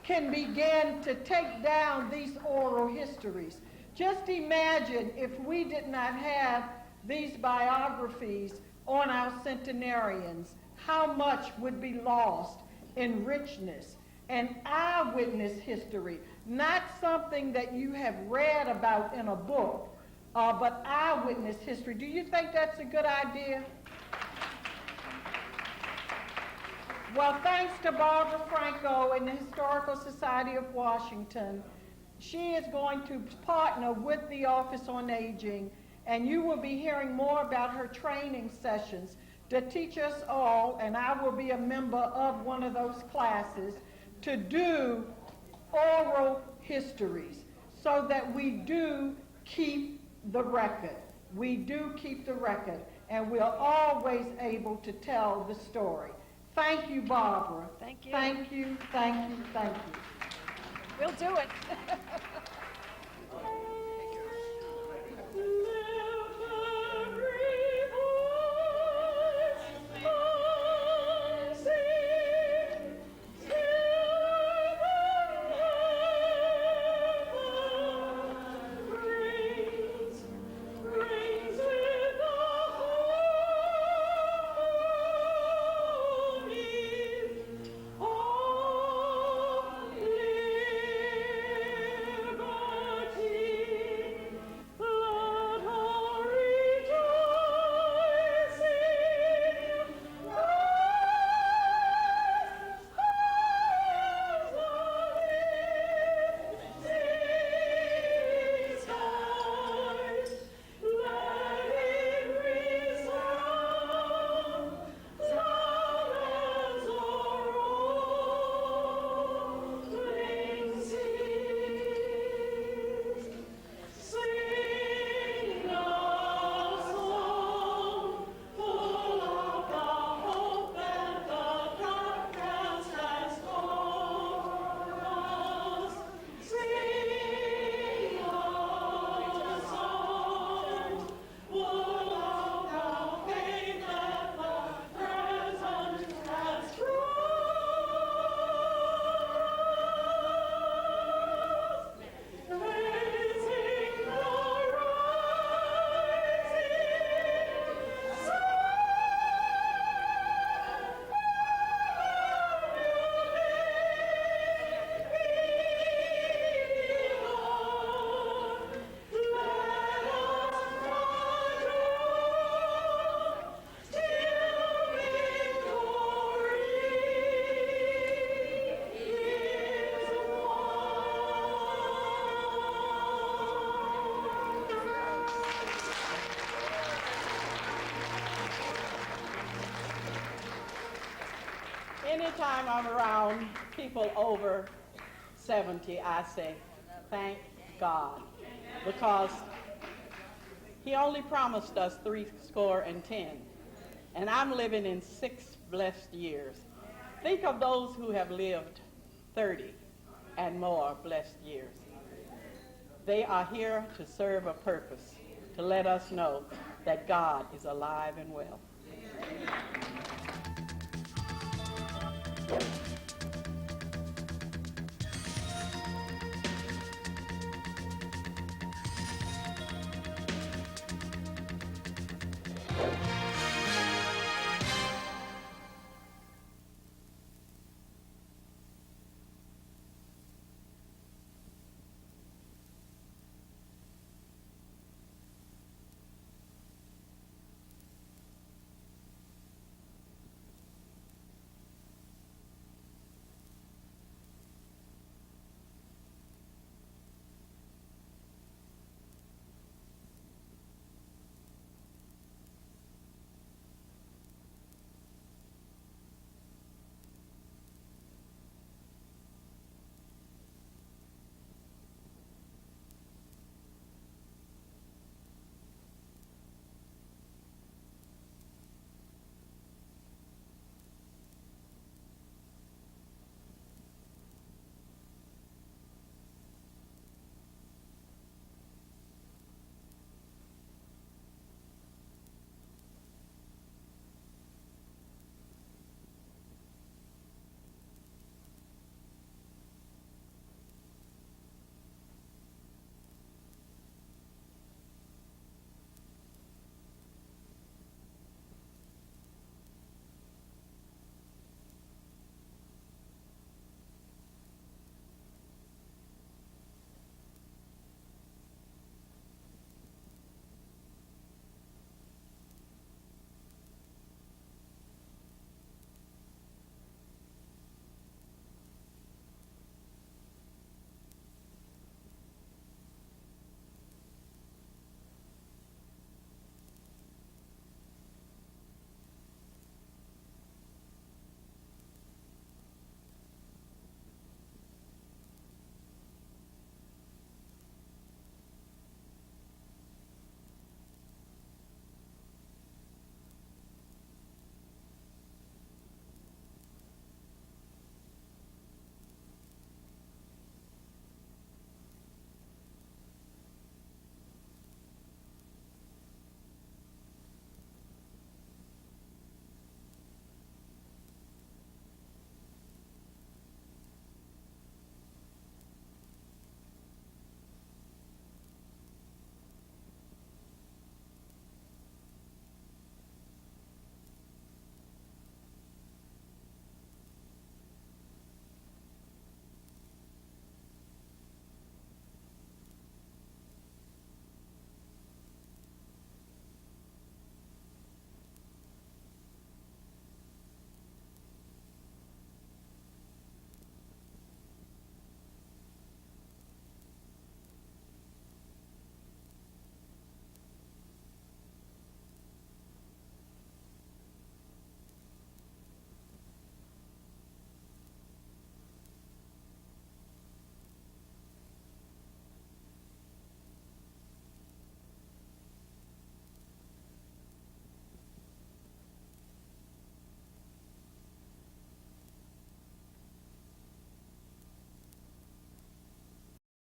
can begin to take down these oral histories? Just imagine if we did not have these biographies on our centenarians, how much would be lost in richness and eyewitness history, not something that you have read about in a book, but eyewitness history. Do you think that's a good idea? Well, thanks to Barbara Franco and the Historical Society of Washington. She is going to partner with the Office on Aging, and you will be hearing more about her training sessions to teach us all, and I will be a member of one of those classes, to do oral histories so that we do keep the record. We do keep the record, and we're always able to tell the story. Thank you, Barbara. Thank you. Thank you, thank you, thank you. We'll do it. Anytime I'm around people over 70, I say, thank God, because he only promised us 70, and I'm living in 6 blessed years. Think of those who have lived 30 and more blessed years. They are here to serve a purpose, to let us know that God is alive and well.